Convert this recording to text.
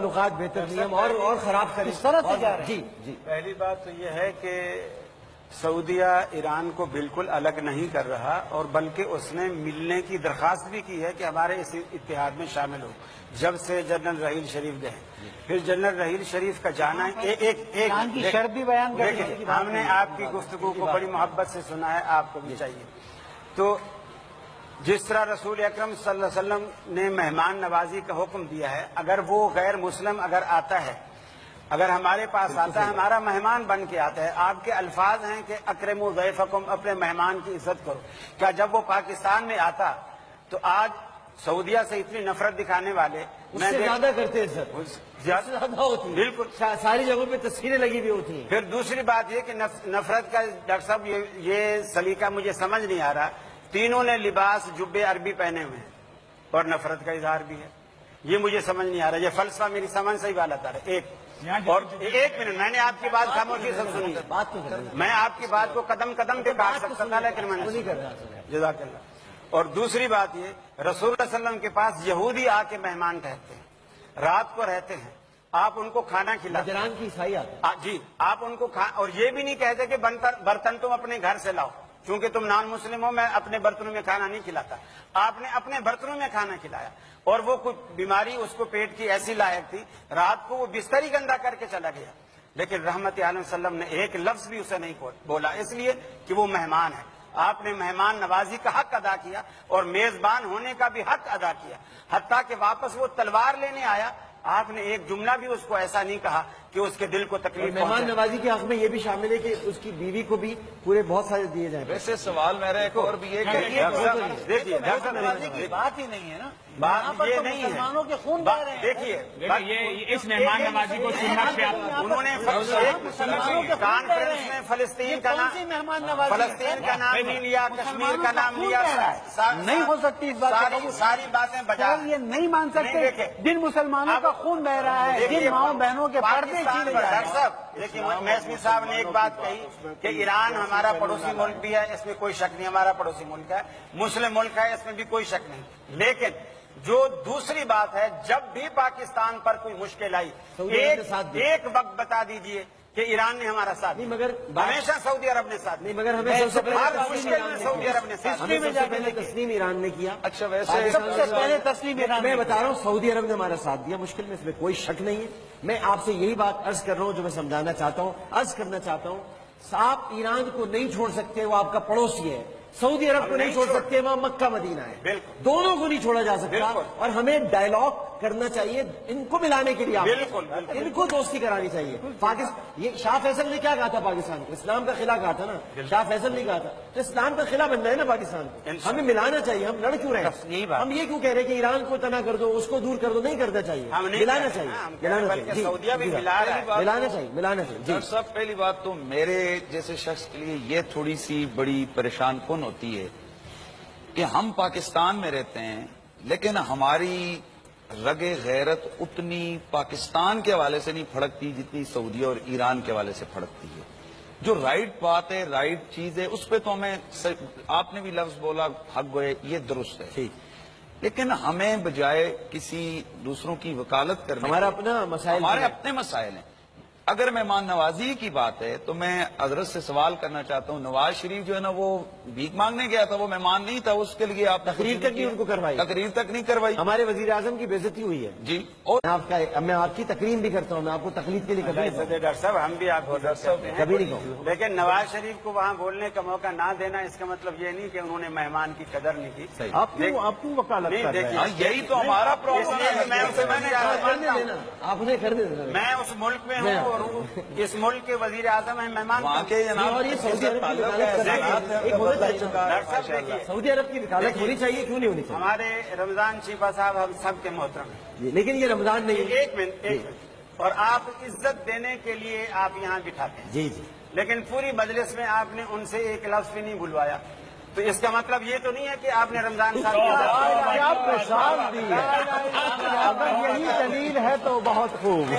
تعلقات بہتر نہیں ہم اور خراب کریں اس طرح سے جا رہے ہیں. جی پہلی بات تو یہ ہے کہ سعودیہ ایران کو بالکل الگ نہیں کر رہا، اور بلکہ اس نے ملنے کی درخواست بھی کی ہے کہ ہمارے اس اتحاد میں شامل ہو. جب سے جنرل رحیل شریف گئے، پھر جنرل رحیل شریف کا جانا ایران کی شرط بھی بیان کر دیکھیں، ہم نے آپ کی گفتگو کو بڑی محبت سے سنا ہے، آپ کو بھی چاہیے. تو جس طرح رسول اکرم صلی اللہ علیہ وسلم نے مہمان نوازی کا حکم دیا ہے، اگر وہ غیر مسلم اگر آتا ہے، اگر ہمارے پاس آتا ہے، ہمارا مہمان بن کے آتا ہے، آپ کے الفاظ ہیں کہ اکرموا ضیفکم، اپنے مہمان کی عزت کرو. کیا جب وہ پاکستان میں آتا تو آج سعودیہ سے اتنی نفرت دکھانے والے اس سے زیادہ کرتے عزت زیادہ ہوتی، بالکل ساری جگہوں پہ تصویریں لگی ہوئی ہوتی ہیں. پھر دوسری بات یہ کہ نفرت کا ڈاکٹر صاحب یہ سلیقہ مجھے سمجھ نہیں آ رہا. تینوں نے لباس جبے عربی پہنے ہوئے ہیں اور نفرت کا اظہار بھی ہے. یہ مجھے سمجھ نہیں آ رہا، یہ فلسفہ میری سمجھ سے ہی غلط آ رہا ہے. اور ایک منٹ، میں نے آپ کی بات خاموشی سے سنی، میں آپ کی بات کو قدم قدم پہ کاٹ سکتا تھا لیکن میں نہیں کر رہا. جزاک اللہ. اور دوسری بات یہ، رسول اللہ علیہ وسلم کے پاس یہودی آ کے مہمان ٹھہرتے ہیں، رات کو رہتے ہیں، آپ ان کو کھانا کھلاتے نجران کی عیسائی آتے ہیں. جی، آپ ان کو اور یہ بھی نہیں کہتے کہ برتن تم اپنے گھر سے لاؤ، چونکہ تم نان مسلم ہو، میں اپنے برتنوں میں کھانا نہیں کھلاتا. آپ نے اپنے برتنوں میں کھانا کھلایا، اور وہ کوئی بیماری اس کو پیٹ کی ایسی لاحق تھی، رات کو وہ بستر ہی گندا کر کے چلا گیا، لیکن رحمت عالم صلی اللہ علیہ وسلم نے ایک لفظ بھی اسے نہیں بولا، اس لیے کہ وہ مہمان ہے. آپ نے مہمان نوازی کا حق ادا کیا اور میزبان ہونے کا بھی حق ادا کیا. حتیٰ کہ واپس وہ تلوار لینے آیا، آپ نے ایک جملہ بھی اس کو ایسا نہیں کہا کہ اس کے دل کو تکلیف پہنچے. مہمان نوازی کے حق میں یہ بھی شامل ہے کہ اس کی بیوی کو بھی پورے بہت سارے دیے جائیں. ویسے سوال میرا ایک اور بھی یہ دیکھیے بات ہی نہیں ہے نا، بات یہ نہیں ہے. دیکھیے اس مہمان نوازی کو سنت پہ انہوں نے کانفرنس میں فلسطین کا نام نہیں لیا، کشمیر کا نام لیا. نہیں ہو سکتی اس بات ساری باتیں بجا یہ نہیں مان سکتے. جن مسلمانوں کا خون بہ رہا ہے، جن ماؤں بہنوں کے پردے چھینے جا رہے ہیں. لیکن میسمی صاحب نے ایک بات کہی کہ ایران ہمارا پڑوسی ملک بھی ہے، اس میں کوئی شک نہیں، ہمارا پڑوسی ملک ہے، مسلم ملک ہے، اس میں بھی کوئی شک نہیں. لیکن جو دوسری بات ہے، جب بھی پاکستان پر کوئی مشکل آئی، ایک وقت بتا دیجئے کہ ایران نے ہمارا ساتھ نہیں، مگر ہمیشہ سعودی عرب نے ساتھ نہیں. مگر ہمیں سب سے سعودی عرب نے ساتھ پہلے تسلیم ایران نے کیا. اچھا ویسے سب سے پہلے تسلیم ایران. میں بتا رہا ہوں سعودی عرب نے ہمارا ساتھ دیا مشکل میں، اس میں کوئی شک نہیں ہے. میں آپ سے یہی بات عرض کر رہا ہوں جو میں سمجھانا چاہتا ہوں، عرض کرنا چاہتا ہوں. آپ ایران کو نہیں چھوڑ سکتے، وہ آپ کا پڑوسی ہے. سعودی عرب کو نہیں چھوڑ سکتے، وہاں مکہ مدینہ ہے. دونوں کو نہیں چھوڑا جا سکتا، اور ہمیں ڈائیلاگ کرنا چاہیے ان کو ملانے کے لیے. ان کو دوستی کرانی چاہیے. یہ شاہ فیصل نے کیا کہا تھا پاکستان کو؟ اسلام کا خلا کہا تھا نا. شاہ فیصل نے کہا تھا تو اسلام کا خلا بننا ہے نا پاکستان کو. ہمیں ملانا چاہیے. ہم لڑ کیوں رہے ہیں؟ ہم یہ کیوں کہہ رہے ہیں کہ ایران کو تنہا کر دو، اس کو دور کر دو؟ نہیں کرنا چاہیے، ملانا چاہیے. ملانا چاہیے. جی سب پہلی بات تو میرے جیسے شخص کے لیے یہ تھوڑی سی بڑی پریشان کن ہوتی ہے کہ ہم پاکستان میں رہتے ہیں، لیکن ہماری رگ غیرت اتنی پاکستان کے حوالے سے نہیں پھڑکتی جتنی سعودی اور ایران کے حوالے سے پھڑکتی ہے. جو رائٹ بات ہے، رائٹ چیز ہے، اس پہ تو ہمیں آپ نے بھی لفظ بولا حق گوئے، یہ درست ہے. لیکن ہمیں بجائے کسی دوسروں کی وکالت کرنے، ہمارا اپنا مسائل، ہمارے اپنے مسائل ہیں. اگر مہمان نوازی کی بات ہے تو میں حضرت سے سوال کرنا چاہتا ہوں. نواز شریف جو ہے نا وہ بھیک مانگنے گیا تھا، وہ مہمان نہیں تھا. اس کے لیے آپ تقریر تک نہیں ان کو کروائی، تقریر تک نہیں کروائی. ہمارے وزیر اعظم کی بے عزتی ہوئی ہے. جی، اور میں آپ کی تقریر بھی کرتا ہوں، میں آپ کو تقلید کے لیے ڈاکٹر صاحب ہم بھی آپ کو کبھی نہیں کہوں. لیکن نواز شریف کو وہاں بولنے کا موقع نہ دینا، اس کا مطلب یہ نہیں کہ انہوں نے مہمان کی قدر نہیں کی. آپ کیوں وکالت کر رہے ہیں؟ یہی تو ہمارا پرابلم ہے. آپ انہیں کر دیں. میں اس ملک میں ہوں اور اس ملک کے وزیر اعظم ہیں، مہمان اور یہ سعودی عرب کی سعودی عرب کی وکالت ہونی چاہیے، کیوں نہیں ہونی چاہیے؟ ہمارے رمضان چیفا صاحب ہم سب کے محترم ہیں، لیکن یہ رمضان نہیں. ایک منٹ. اور آپ عزت دینے کے لیے آپ یہاں بٹھاتے ہیں. جی جی. لیکن پوری مجلس میں آپ نے ان سے ایک لفظ بھی نہیں بلوایا، تو اس کا مطلب یہ تو نہیں ہے کہ آپ نے رمضان صاحب اگر یہی دلیل ہے تو بہت خوب.